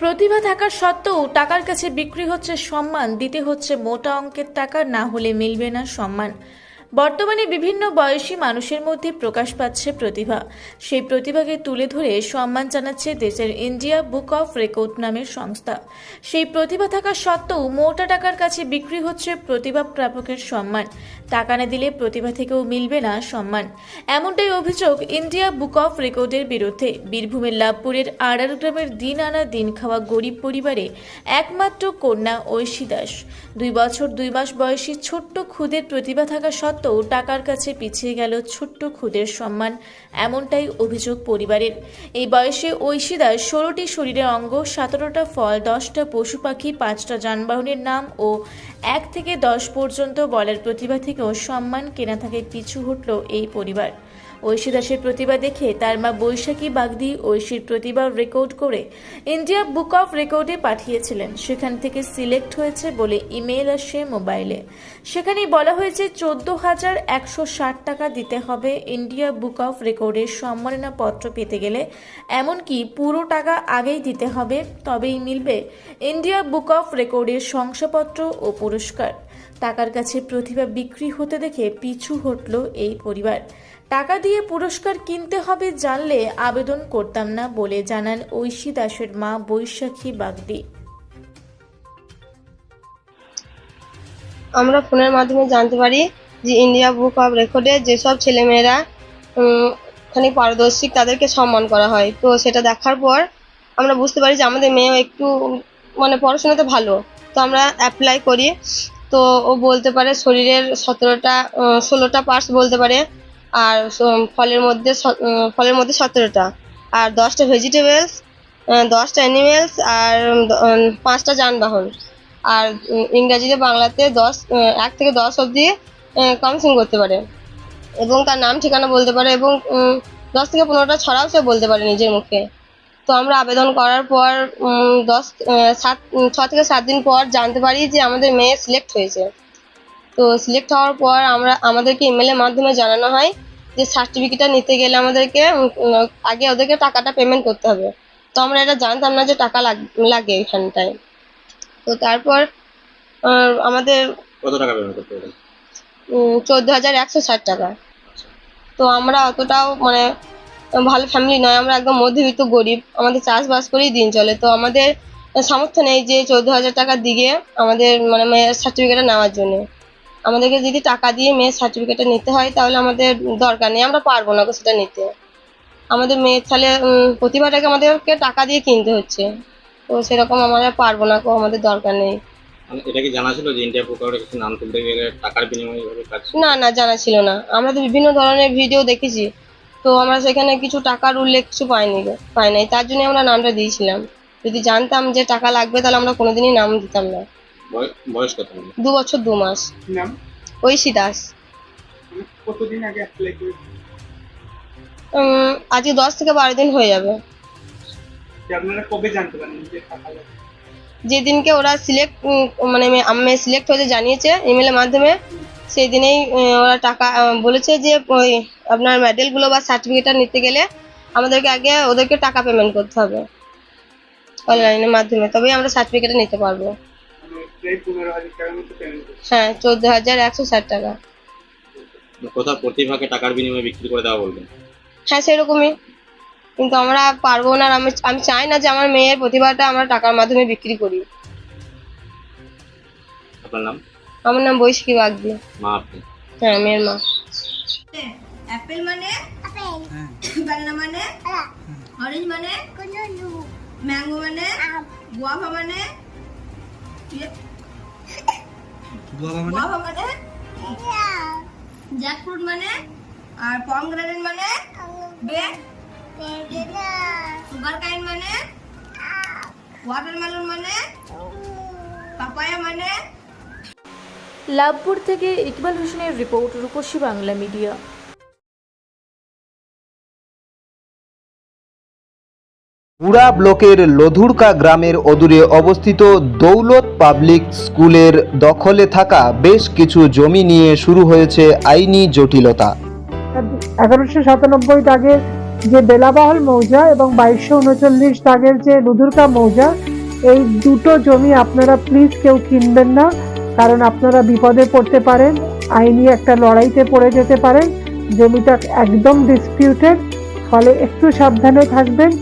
প্রতিভা থাকা সত্ত্বেও টাকার কাছে বিক্রি হচ্ছে সম্মান, দিতে হচ্ছে মোটা অঙ্কের টাকা, না হলে মিলবে না সম্মান। বর্তমানে বিভিন্ন বয়সী মানুষের মধ্যে প্রকাশ পাচ্ছে প্রতিভা। সেই প্রতিভাকে তুলে ধরে সম্মান জানাচ্ছে দেশের ইন্ডিয়া বুক অফ রেকর্ড নামের সংস্থা। সেই প্রতিভা থাকা সত্ত্বেও মোটা টাকার কাছে বিক্রি হচ্ছে প্রতিভা প্রাপকের সম্মান। টাকা না দিলে প্রতিভা থেকেও মিলবে না সম্মান, এমনটাই অভিযোগ ইন্ডিয়া বুক অফ রেকর্ডের বিরুদ্ধে। বীরভূমের লাভপুরের আড়ার গ্রামের দিন আনা দিন খাওয়া গরিব পরিবারে একমাত্র কন্যা ঐশী দাস। 2 বছর 2 মাস বয়সী ছোট্ট খুদের প্রতিভা থাকা সত্ত্বেও টাকার কাছে পিছিয়ে গেল ছোট্ট খুদের সম্মান, এমনটাই অভিযোগ পরিবারের। এই বয়সে ঐশী দাস 16টি শরীরের অঙ্গ, 17টা ফল, 10টা পশু পাখি, 5টা যানবাহনের নাম ও 1 থেকে 10 পর্যন্ত বলার প্রতিভা থেকেও সম্মান কেনা থাকে পিছু হটল এই পরিবার। ঐশী দাসের প্রতিভা দেখে তার মা বৈশাখী বাগদি ঐশীর প্রতিভা রেকর্ড করে ইন্ডিয়া বুক অফ রেকর্ডে পাঠিয়েছিলেন। সেখান থেকে সিলেক্ট হয়েছে বলে ইমেল আসে মোবাইলে। সেখানেই বলা হয়েছে 14,160 টাকা দিতে হবে ইন্ডিয়া বুক অফ রেকর্ডের সম্মাননা পত্র পেতে গেলে, এমনকি পুরো টাকা আগেই দিতে হবে, তবেই মিলবে ইন্ডিয়া বুক অফ রেকর্ডের শংসাপত্র ও পুরস্কার। টাকার কাছে প্রতিভা বিক্রি হতে দেখে পিছু হটল এই পরিবার। টাকা দিয়ে পুরস্কার কিনতে হবে জানলে আবেদন করতাম না বলে জানান ঐশী দাসের মা বৈশাখী বাগদি। আমরা ফোনের মাধ্যমে জানতে পারি যে ইন্ডিয়া বুক অফ রেকর্ডে যেসব ছেলেমেয়েরা ওখানে পারদর্শী তাদেরকে সম্মান করা হয়। তো সেটা দেখার পর আমরা বুঝতে পারি যে আমাদের মেয়েও একটু পড়াশোনাতে ভালো, তো আমরা অ্যাপ্লাই করি। তো ও বলতে পারে শরীরের 16টা পার্টস বলতে পারে, আর ফলের মধ্যে 17টা, আর 10টা ভেজিটেবলস, 10টা অ্যানিমেলস, আর 5টা যানবাহন, আর ইংরাজিতে বাংলাতে 1 থেকে 10 অবধি কাউন্সিলিং করতে পারে, এবং তার নাম ঠিকানা বলতে পারে, এবং 10 থেকে 15টা ছড়াও সে বলতে পারে নিজের মুখে। তো আমরা আবেদন করার পর 6 থেকে 7 দিন পর জানতে পারি যে আমাদের মেয়ে সিলেক্ট হয়েছে। তো সিলেক্ট হওয়ার পর আমাদেরকে ইমেলের মাধ্যমে জানানো হয় যে সার্টিফিকেটটা নিতে গেলে আমাদেরকে আগে ওদেরকে টাকাটা পেমেন্ট করতে হবে। তো আমরা এটা জানতাম না যে টাকা লাগে এখানটায়। তো তারপর আমাদের কত টাকা পেমেন্ট করতে হবে? 14,160 টাকা। তো আমরা অতটাও ভালো ফ্যামিলি নয়, আমরা একদম মধ্যবিত্ত গরিব, আমাদের চাষবাস করেই দিন চলে। তো আমাদের সামর্থ্য নেই যে 14,000 টাকা দিয়ে আমাদের মেয়ের সার্টিফিকেটটা নেওয়ার জন্য। আমাদেরকে যদি টাকা দিয়ে মেয়ের সার্টিফিকেটটা নিতে হয় তাহলে আমাদের দরকার নেই, আমরা পারবো না সেটা নিতে। আমাদের মেয়ের তাহলে প্রতিভাটাকে আমাদেরকে টাকা দিয়ে কিনতে হচ্ছে, তো সেরকম আমরা পারবো না, আমাদের দরকার নেই। এটা কি জানা ছিল যে ইন্ডিয়া বুক অফ রেকর্ডে নাম তুলতে গেলে টাকার বিনিময়ে এভাবে কাজ? না, জানা ছিল না। আমরা তো বিভিন্ন ধরনের ভিডিও দেখেছি, তো আমরা সেখানে কিছু টাকার উল্লেখ কিছু পাই নাই, তার জন্য আমরা নামটা দিয়েছিলাম। যদি জানতাম যে টাকা লাগবে তাহলে আমরা কোনোদিনই নাম দিতাম না। বয়স কত? 2 বছর 2 মাস। নাম? ঐশী দাস। কতদিন আগে অ্যাপ্লাই করেছেন? আজকে 10 থেকে 12 দিন হয়ে যাবে। আপনারা কবে জানতে পারেন যে টাকা লাগবে? যেদিনকে ওরা মেয়ে সিলেক্ট হয়েছে জানিয়েছে ইমেলের মাধ্যমে, সেই দিনেই ওরা টাকা বলেছে যে আপনার মেডেলগুলো বা সার্টিফিকেটটা নিতে গেলে আমাদেরকে আগে ওদেরকে টাকা পেমেন্ট করতে হবে অনলাইনের মাধ্যমে, তবেই আমরা সার্টিফিকেটটা নিতে পারবো। প্রায় 15,000 টাকার মতো পেমেন্ট করতে? হ্যাঁ, 14,160 টাকা। কোথাও প্রতিভাকে টাকার বিনিময়ে বিক্রি করে দেওয়া বলবেন? হ্যাঁ, সেরকমই, কিন্তু আমরা পারবো না। আমি চাই না যে আমার মেয়ের প্রতিভাটা আমরা টাকার মাধ্যমে বিক্রি করি। আপনার নাম? আমার নাম বৈশাখী বাগদি। মা আপনি? হ্যাঁ, মেয়ের মা। অ্যাপেল মানে বানানা মানে অরেঞ্জ মানে ম্যাঙ্গো মানে গুয়াভা মানে জ্যাকফ্রুট মানে, আর পমগ্রেনেট মানে সুগার কাইন মানে, ওয়াটারমেলন মানে, পাপায়া মানে। লাভপুর থেকে ইকবাল হোসেনের রিপোর্ট, রূপসী বাংলা মিডিয়া। মুড়া ব্লকের লধুরকা গ্রামের অদূরে অবস্থিত দৌলত পাবলিক স্কুলের দখলে থাকা বেশ কিছু জমি নিয়ে শুরু হয়েছে আইনি জটিলতা। 1197 দাগের যে বেলাবাহল মৌজা এবং 2239 দাগের যে লধুরকা মৌজা, এই দুটো জমি আপনারা প্লিজ কেউ কিনবেন না, কারণ আপনারা বিপদে পড়তে পারেন, আইনি একটা লড়াইতে পড়ে যেতে পারেন। জমিটা একদম ডিসপিউটেড, ফলে একটু সাবধানে থাকবেন।